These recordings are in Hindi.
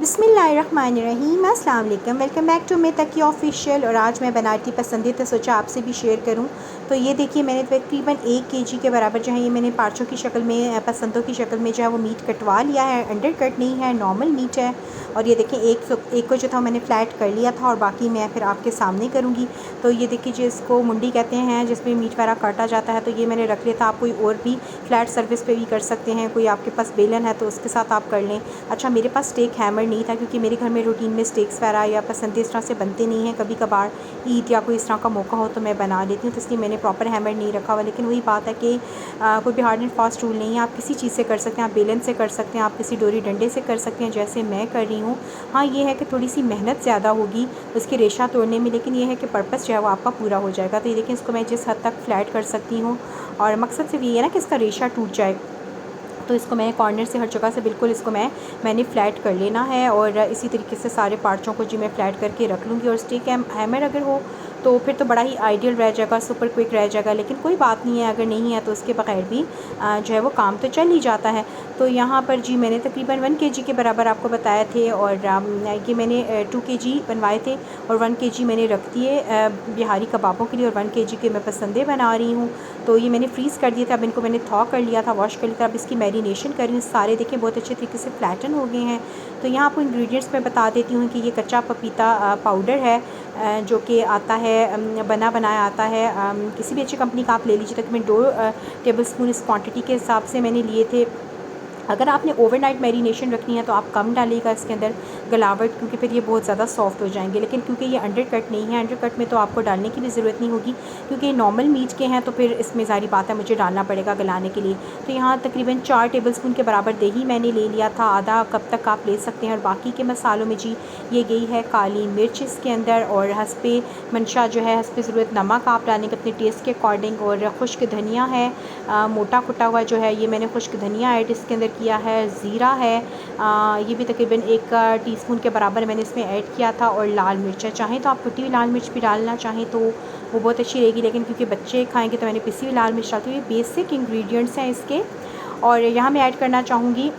बिस्मिल्लाहिर्रहमानिर्रहीम। अस्सलाम वालेकुम। वेलकम बैक टू मे तकी ऑफिशियल। और आज मैं बनाती पसंदीदा तो सोचा आपसे भी शेयर करूं। तो ये देखिए, मैंने तकरीबन 1 केजी के बराबर जो है ये मैंने पार्चों की शक्ल में, पसंदों की शक्ल में जो है वो मीट कटवा लिया है। अंडर कट नहीं है, नॉर्मल मीट है। और ये देखिए, एक को जो था मैंने फ़्लैट कर लिया था और बाकी मैं फिर आपके सामने करूँगी। तो ये देखिए, जिसको मुंडी कहते हैं, जिसमें मीट वगैरह काटा जाता है, तो ये मैंने रख लिया था। आप कोई और भी फ़्लैट सर्विस पे भी कर सकते हैं। कोई आपके पास बेलन है तो उसके साथ आप कर लें। अच्छा, मेरे पास स्टेक हैमर नहीं था क्योंकि मेरे घर में रूटीन में स्टेक्स वगैरह या पसंद इस तरह से बनते नहीं हैं। कभी कभार ईद या कोई इस तरह का मौका हो तो मैं बना लेती हूँ, तो इसलिए मैंने प्रॉपर हैमर नहीं रखा हुआ। लेकिन वही बात है कि कोई भी हार्ड एंड फास्ट रूल नहीं है। आप किसी चीज़ से कर सकते हैं, आप बेलन से कर सकते हैं, आप किसी डोरी डंडे से कर सकते हैं, जैसे मैं कर रही हूँ। हाँ, ये है कि थोड़ी सी मेहनत ज़्यादा होगी उसकी रेशा तोड़ने में, लेकिन ये है कि पर्पस जो है वो आपका पूरा हो जाएगा। तो ये देखिए, इसको मैं जिस हद तक फ्लैट कर सकती हूँ, और मकसद सिर्फ ये है ना कि इसका रेशा टूट जाए। तो इसको मैं कॉर्नर से हर जगह से बिल्कुल इसको मैंने फ़्लैट कर लेना है। और इसी तरीके से सारे पार्ट्सों को जी मैं फ़्लैट करके रख लूँगी। और स्टिक हैमर अगर हो तो फिर तो बड़ा ही आइडियल रह जाएगा, सुपर क्विक रह जाएगा। लेकिन कोई बात नहीं है, अगर नहीं है तो उसके बगैर भी जो है वो काम तो चल ही जाता है। तो यहाँ पर जी मैंने तकरीबन 1 केजी के बराबर आपको बताए थे, और ये मैंने 2 केजी बनवाए थे और 1 केजी मैंने रख दिए बिहारी कबाबों के लिए, और 1 केजी के मैं पसंदे बना रही हूँ। तो ये मैंने फ्रीज़ कर दिए थे। अब इनको मैंने थॉ कर लिया था, वॉश कर लिया था। अब इसकी मैरिनेशन कर रही हूँ। सारे देखें बहुत अच्छे तरीके से फ्लैटन हो गए हैं। तो यहाँ आपको इंग्रेडिएंट्स मैं बता देती हूँ कि ये कच्चा पपीता पाउडर है, जो कि आता है, बना बनाया आता है। किसी भी अच्छी कंपनी का आप ले लीजिए। तकरीबन 2 टेबलस्पून इस क्वांटिटी के हिसाब से मैंने लिए थे। अगर आपने ओवरनाइट मैरिनेशन रखनी है तो आप कम डालिएगा इसके अंदर गलावट, क्योंकि फिर ये बहुत ज़्यादा सॉफ्ट हो जाएंगे। लेकिन क्योंकि ये अंडर कट नहीं है, अंडर कट में तो आपको डालने की भी ज़रूरत नहीं होगी, क्योंकि ये नॉर्मल मीट के हैं, तो फिर इसमें ज़ाहिर बात है मुझे डालना पड़ेगा गलाने के लिए। तो यहाँ तकरीबन 4 टेबलस्पून के बराबर दही मैंने ले लिया था। आधा कप तक आप ले सकते हैं। और बाकी के मसालों में जी ये गई है काली मिर्च इसके अंदर, और हस्बे मंशा जो है, हस्बे ज़रूरत नमक आप डालेंगे अपने टेस्ट के अकॉर्डिंग। और खुश्क धनिया है, मोटा कुटा हुआ जो है, ये मैंने खुश्क धनिया ऐड इसके अंदर किया है। ज़ीरा है, ये भी तकरीबन 1 टीस्पून के बराबर मैंने इसमें ऐड किया था। और लाल मिर्च है, चाहें तो आप कुटी हुई लाल मिर्च भी डालना चाहें तो वो बहुत अच्छी रहेगी, लेकिन क्योंकि बच्चे खाएंगे तो मैंने पिसी हुई लाल मिर्च डालती हूँ। ये बेसिक इंग्रेडिएंट्स हैं इसके। और यहाँ मैं ऐड करना चाहूँगी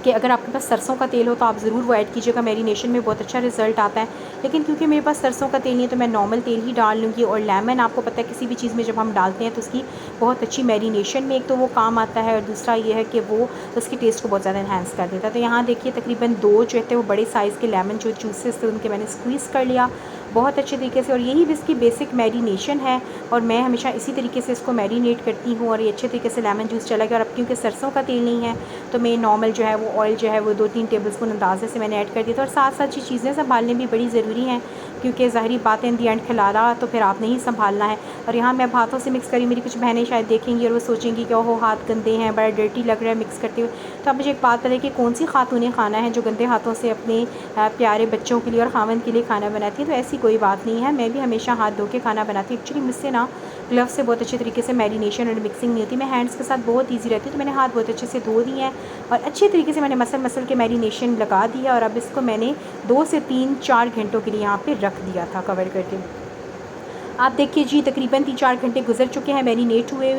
कि अगर आपके पास सरसों का तेल हो तो आप ज़रूर वो ऐड कीजिएगा, मैरिनेशन में बहुत अच्छा रिज़ल्ट आता है। लेकिन क्योंकि मेरे पास सरसों का तेल नहीं है तो मैं नॉर्मल तेल ही डाल लूँगी। और लेमन आपको पता है किसी भी चीज़ में जब हम डालते हैं तो उसकी बहुत अच्छी मैरिनेशन में एक तो वो काम आता है, और दूसरा ये है कि वो उसकी टेस्ट को बहुत ज़्यादा इन्हेंस कर देता है। तो यहाँ देखिए, तकरीबन 2 जो थे वो बड़े साइज़ के लेमन जो जूसेस थे उनके मैंने स्क्वीज़ कर लिया बहुत अच्छे तरीके से। और यही भी इसकी बेसिक मैरिनेशन है, और मैं हमेशा इसी तरीके से इसको मैरिनेट करती हूँ। और ये अच्छे तरीके से लेमन जूस चला गया। और अब क्योंकि सरसों का तेल नहीं है तो मैं नॉर्मल जो है वो ऑयल जो है वो 2-3 टेबलस्पून अंदाजे से मैंने ऐड कर दिया था। और साथ साथ ये चीज़ें संभालने भी बड़ी ज़रूरी हैं, क्योंकि ज़ाहिरी बात है इन दी एंड खिलाना तो फिर आपने ही संभालना है। और यहाँ मैं हाथों से मिक्स करी, मेरी कुछ बहनें शायद देखेंगी और वो सोचेंगी कि ओहो हाथ गंदे हैं, बड़ा डर्टी लग रहा है मिक्स करते हुए। तो अब मुझे एक बात बताइए कि कौन सी खातून खाना है जो गंदे हाथों से अपने प्यारे बच्चों के लिए और खावन के लिए खाना बनाती है। तो ऐसी कोई बात नहीं है, मैं भी हमेशा हाथ धो के खाना बनाती हूँ। एक्चुअली मुझसे ना ग्लव से बहुत अच्छे तरीके से मैरिनेशन और मिक्सिंग नहीं होती, मैं हैंड्स के साथ बहुत ईजी रहती है। तो मैंने हाथ बहुत अच्छे से धो दिए हैं और अच्छे तरीके से मैंने मसल के मैरिनेशन लगा दिया। और अब इसको मैंने 2 से 3-4 घंटों के लिए यहाँ पे रख दिया था कवर करके। आप देखिए जी, तकरीबन 3-4 घंटे गुजर चुके हैं मैरिनेट हुए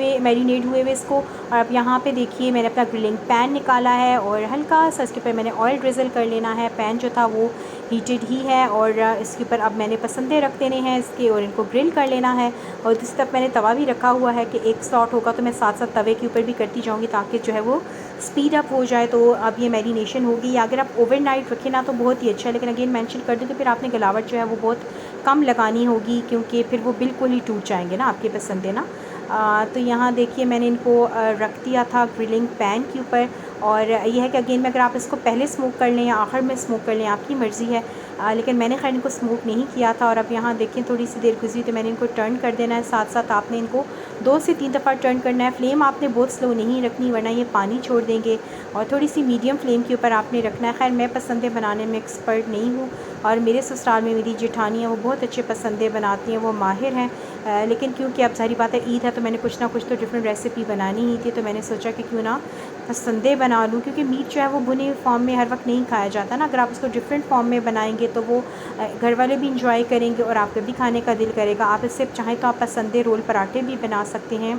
हुए इसको। और अब यहाँ पे देखिए, मैंने अपना ग्रिलिंग पैन निकाला है और हल्का सा इसके ऊपर मैंने ऑयल ड्रिज़ल कर लेना है। पैन जो था वो हीटेड ही है, और इसके ऊपर अब मैंने पसंदे रख देने हैं इसके, और इनको ग्रिल कर लेना है। और दूसरी तरफ मैंने तवा भी रखा हुआ है कि एक स्लॉट होगा तो मैं साथ साथ तवे के ऊपर भी करती जाऊँगी, ताकि जो है वो स्पीड अप हो जाए। तो अब ये मैरिनेशन होगी। अगर आप ओवरनाइट रखें ना तो बहुत ही अच्छा है, लेकिन अगेन मेंशन कर दूँ कि फिर आपने गलावट जो है वो बहुत कम लगानी होगी, क्योंकि फिर वो बिल्कुल ही टूट जाएंगे ना आपके पसंद है ना। तो यहाँ देखिए, मैंने इनको रख दिया था ग्रिलिंग पैन के ऊपर। और यह है कि अगेन में अगर आप इसको पहले स्मोक कर लें या आखिर में स्मोक कर लें, आपकी मर्ज़ी है। लेकिन मैंने खैर इनको स्मोक नहीं किया था। और अब यहाँ देखिए, थोड़ी सी देर गुजरी तो मैंने इनको टर्न कर देना है। साथ साथ आपने इनको 2 से 3 दफ़ा टर्न करना है। फ्लेम आपने बहुत स्लो नहीं रखनी, वरना ये पानी छोड़ देंगे। और थोड़ी सी मीडियम फ्लेम के ऊपर आपने रखना है। खैर मैं पसंदे बनाने में एक्सपर्ट नहीं हूँ, और मेरे ससुराल में मेरी जेठानी है, वो बहुत अच्छे पसंदे बनाती हैं, वो माहिर हैं। लेकिन क्योंकि अब सारी बात है ईद है तो मैंने कुछ ना कुछ तो डिफरेंट रेसिपी बनानी ही थी। तो मैंने सोचा कि क्यों ना पसंदे बना लूँ, क्योंकि मीट जो है वो भुने फॉर्म में हर वक्त नहीं खाया जाता ना। अगर आप उसको डिफरेंट फॉर्म में बनाएंगे तो वो घर वाले भी इंजॉय करेंगे और आपका भी खाने का दिल करेगा। आप इससे चाहें तो आप पसंदे रोल पराठे भी बना सकते हैं।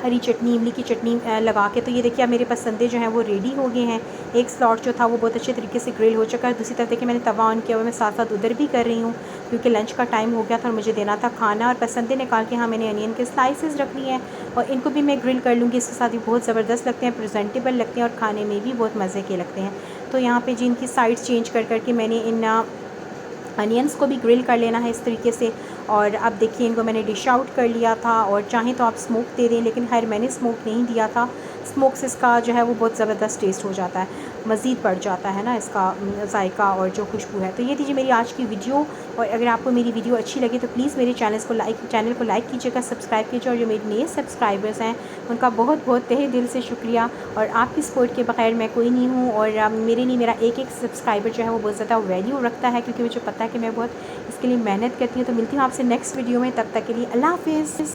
हरी चटनी, इमली की चटनी लगा के। तो ये देखिए अब मेरे पसंदे जो हैं वो रेडी हो गए हैं। एक स्लॉट जो था वो बहुत अच्छे तरीके से ग्रिल हो चुका है। दूसरी तरफ देखिए मैंने तवा ऑन किया हुआ, मैं साथ साथ उधर भी कर रही हूँ क्योंकि लंच का टाइम हो गया था और मुझे देना था खाना। और पसंदे निकाल के हाँ मैंने अनियन के स्लाइसेस रख लिए हैं और इनको भी मैं ग्रिल कर लूँगी। इसके साथ भी बहुत ज़बरदस्त लगते हैं, प्रेजेंटेबल लगते हैं और खाने में भी बहुत मज़े के लगते हैं। तो यहाँ पे जी इनकी साइड्स चेंज कर कर के मैंने इन अनियंस को भी ग्रिल कर लेना है इस तरीके से। और अब देखिए इनको मैंने डिश आउट कर लिया था और चाहें तो आप स्मोक दे दें, लेकिन खैर मैंने स्मोक नहीं दिया था। स्मोक से इसका जो है वो बहुत ज़बरदस्त टेस्ट हो जाता है, मज़ीद बढ़ जाता है ना इसका जायका और जो खुशबू है। तो ये थी जी मेरी आज की वीडियो। और अगर आपको मेरी वीडियो अच्छी लगी तो प्लीज़ मेरे चैनल को लाइक कीजिएगा, सब्सक्राइब कीजिए। और जो मेरे नए सब्सक्राइबर्स हैं उनका बहुत बहुत तहे दिल से शुक्रिया। और आपकी सपोर्ट के बगैर मैं कोई नहीं हूँ और मेरे लिए मेरा एक एक सब्सक्राइबर जो है वो बहुत ज़्यादा वैल्यू रखता है, क्योंकि मुझे पता है कि मैं बहुत इसके लिए मेहनत करती हूँ। तो मिलती हूँ आपसे नेक्स्ट वीडियो में, तब तक के लिए अल्लाह हाफ़िज़।